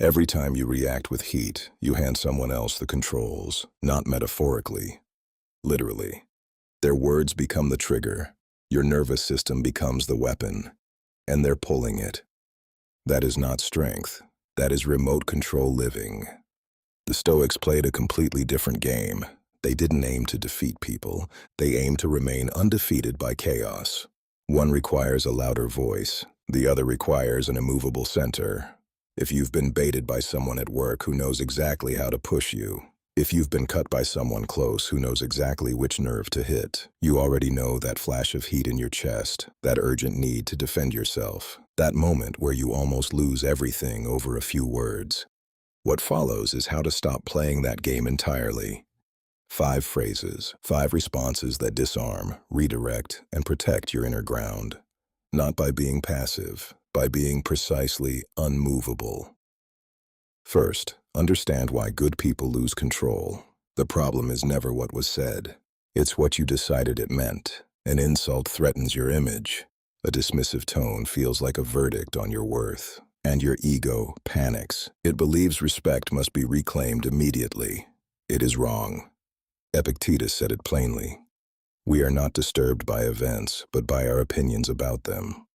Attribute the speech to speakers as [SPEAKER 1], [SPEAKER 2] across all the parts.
[SPEAKER 1] Every time you react with heat, you hand someone else the controls, not metaphorically, literally. Their words become the trigger, your nervous system becomes the weapon, and they're pulling it. That is not strength, that is remote control living. The Stoics played a completely different game. They didn't aim to defeat people, they aimed to remain undefeated by chaos. One requires a louder voice, the other requires an immovable center. If you've been baited by someone at work who knows exactly how to push you, if you've been cut by someone close who knows exactly which nerve to hit, you already know that flash of heat in your chest, that urgent need to defend yourself, that moment where you almost lose everything over a few words. What follows is how to stop playing that game entirely. 5 phrases, 5 responses that disarm, redirect, and protect your inner ground. Not by being passive, by being precisely unmovable. First, understand why good people lose control. The problem is never what was said. It's what you decided it meant. An insult threatens your image. A dismissive tone feels like a verdict on your worth. And your ego panics. It believes respect must be reclaimed immediately. It is wrong. Epictetus said it plainly. We are not disturbed by events, but by our opinions about them.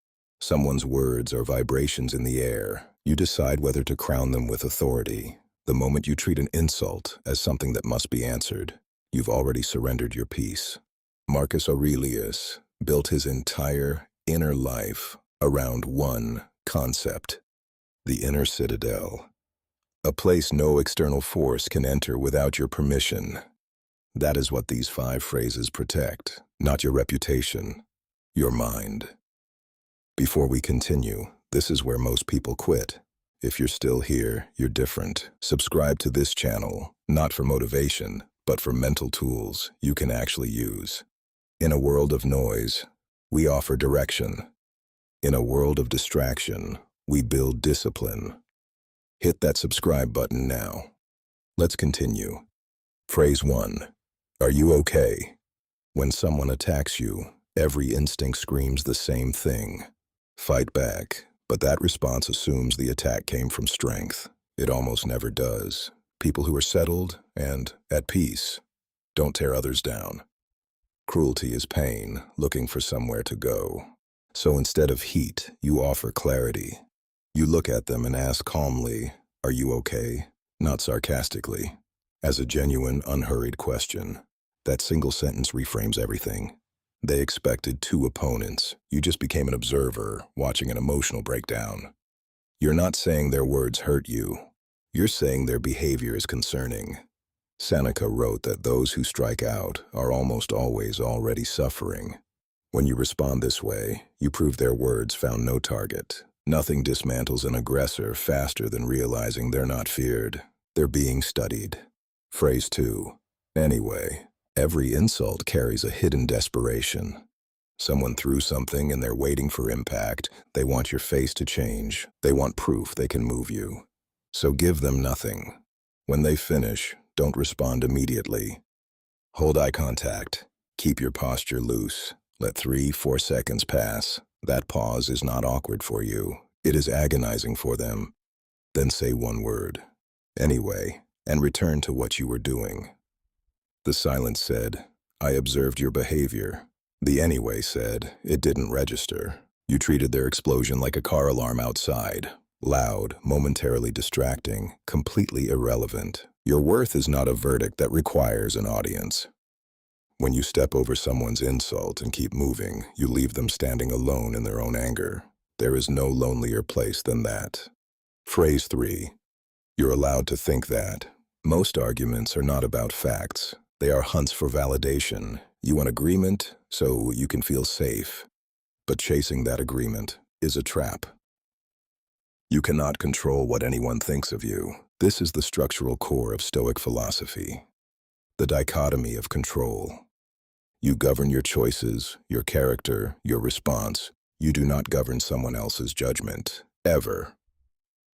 [SPEAKER 1] Someone's words are vibrations in the air. You decide whether to crown them with authority. The moment you treat an insult as something that must be answered, you've already surrendered your peace. Marcus Aurelius built his entire inner life around one concept: the inner citadel. A place no external force can enter without your permission. That is what these 5 phrases protect, not your reputation, your mind. Before we continue, this is where most people quit. If you're still here, you're different. Subscribe to this channel, not for motivation, but for mental tools you can actually use. In a world of noise, we offer direction. In a world of distraction, we build discipline. Hit that subscribe button now. Let's continue. Phrase 1. Are you okay? When someone attacks you, every instinct screams the same thing. Fight back, but that response assumes the attack came from strength. It almost never does. People who are settled and at peace don't tear others down. Cruelty is pain, looking for somewhere to go. So instead of heat, you offer clarity. You look at them and ask calmly, "Are you okay?" Not sarcastically, as a genuine, unhurried question. That single sentence reframes everything. They expected 2 opponents. You just became an observer, watching an emotional breakdown. You're not saying their words hurt you. You're saying their behavior is concerning. Seneca wrote that those who strike out are almost always already suffering. When you respond this way, you prove their words found no target. Nothing dismantles an aggressor faster than realizing they're not feared. They're being studied. Phrase 2. Anyway. Every insult carries a hidden desperation. Someone threw something and they're waiting for impact. They want your face to change. They want proof they can move you. So give them nothing. When they finish, don't respond immediately. Hold eye contact. Keep your posture loose. Let 3-4 seconds pass. That pause is not awkward for you. It is agonizing for them. Then say one word, "Anyway," and return to what you were doing. The silence said, "I observed your behavior." The "anyway" said, "It didn't register." You treated their explosion like a car alarm outside. Loud, momentarily distracting, completely irrelevant. Your worth is not a verdict that requires an audience. When you step over someone's insult and keep moving, you leave them standing alone in their own anger. There is no lonelier place than that. Phrase 3. You're allowed to think that. Most arguments are not about facts. They are hunts for validation. You want agreement, so you can feel safe. But chasing that agreement is a trap. You cannot control what anyone thinks of you. This is the structural core of Stoic philosophy. The dichotomy of control. You govern your choices, your character, your response. You do not govern someone else's judgment, ever.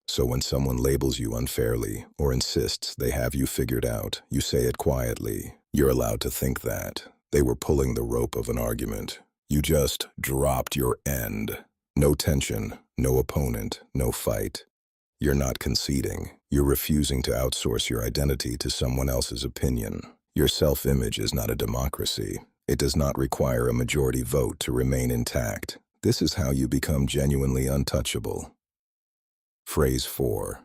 [SPEAKER 1] So when someone labels you unfairly or insists they have you figured out, you say it quietly. You're allowed to think that. They were pulling the rope of an argument. You just dropped your end. No tension, no opponent, no fight. You're not conceding. You're refusing to outsource your identity to someone else's opinion. Your self-image is not a democracy. It does not require a majority vote to remain intact. This is how you become genuinely untouchable. Phrase 4.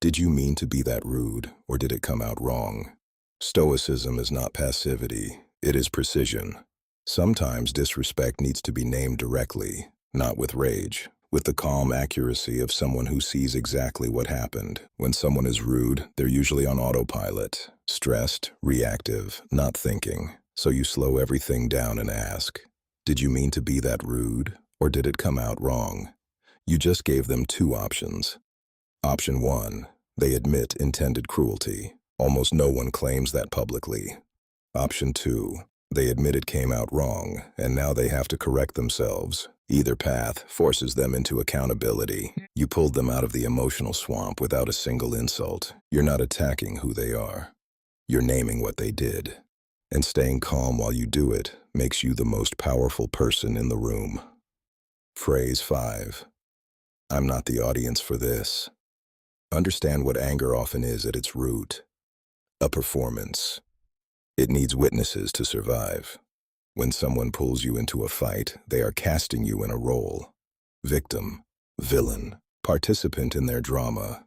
[SPEAKER 1] Did you mean to be that rude, or did it come out wrong? Stoicism is not passivity. It is precision. Sometimes disrespect needs to be named directly, not with rage, with the calm accuracy of someone who sees exactly what happened. When someone is rude, they're usually on autopilot, stressed, reactive, not thinking. So you slow everything down and ask, did you mean to be that rude, or did it come out wrong? You just gave them two options. Option 1, they admit intended cruelty. Almost no one claims that publicly. Option 2, they admit it came out wrong, and now they have to correct themselves. Either path forces them into accountability. You pulled them out of the emotional swamp without a single insult. You're not attacking who they are. You're naming what they did. And staying calm while you do it makes you the most powerful person in the room. Phrase 5. I'm not the audience for this. Understand what anger often is at its root. A performance. It needs witnesses to survive. When someone pulls you into a fight, they are casting you in a role. Victim, villain, participant in their drama.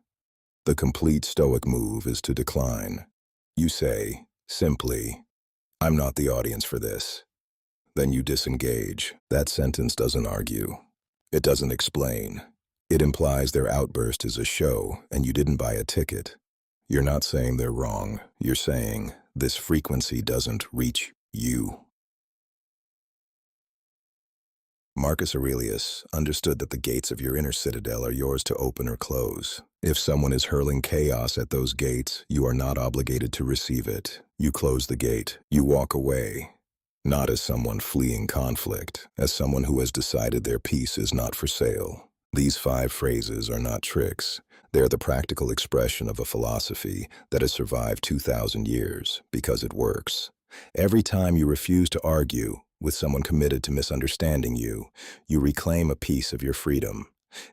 [SPEAKER 1] The complete Stoic move is to decline. You say, simply, I'm not the audience for this. Then you disengage. That sentence doesn't argue. It doesn't explain. It implies their outburst is a show and you didn't buy a ticket. You're not saying they're wrong. You're saying this frequency doesn't reach you. Marcus Aurelius understood that the gates of your inner citadel are yours to open or close. If someone is hurling chaos at those gates, you are not obligated to receive it. You close the gate. You walk away. Not as someone fleeing conflict, as someone who has decided their peace is not for sale. These 5 phrases are not tricks. They are the practical expression of a philosophy that has survived 2,000 years because it works. Every time you refuse to argue with someone committed to misunderstanding you, you reclaim a piece of your freedom.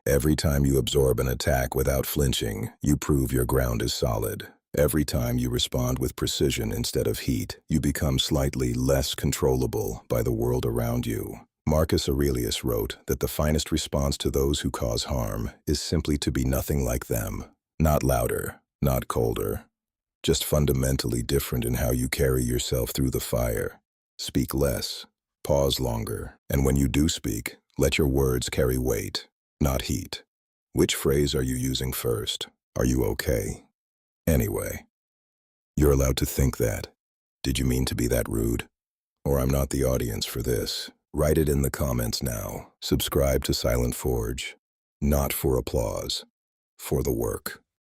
[SPEAKER 1] Every time you absorb an attack without flinching, you prove your ground is solid. Every time you respond with precision instead of heat, you become slightly less controllable by the world around you. Marcus Aurelius wrote that the finest response to those who cause harm is simply to be nothing like them. Not louder, not colder, just fundamentally different in how you carry yourself through the fire. Speak less, pause longer, and when you do speak, let your words carry weight, not heat. Which phrase are you using first? Are you okay? Anyway, you're allowed to think that. Did you mean to be that rude? Or I'm not the audience for this. Write it in the comments now. Subscribe to Silent Forge. Not for applause, for the work.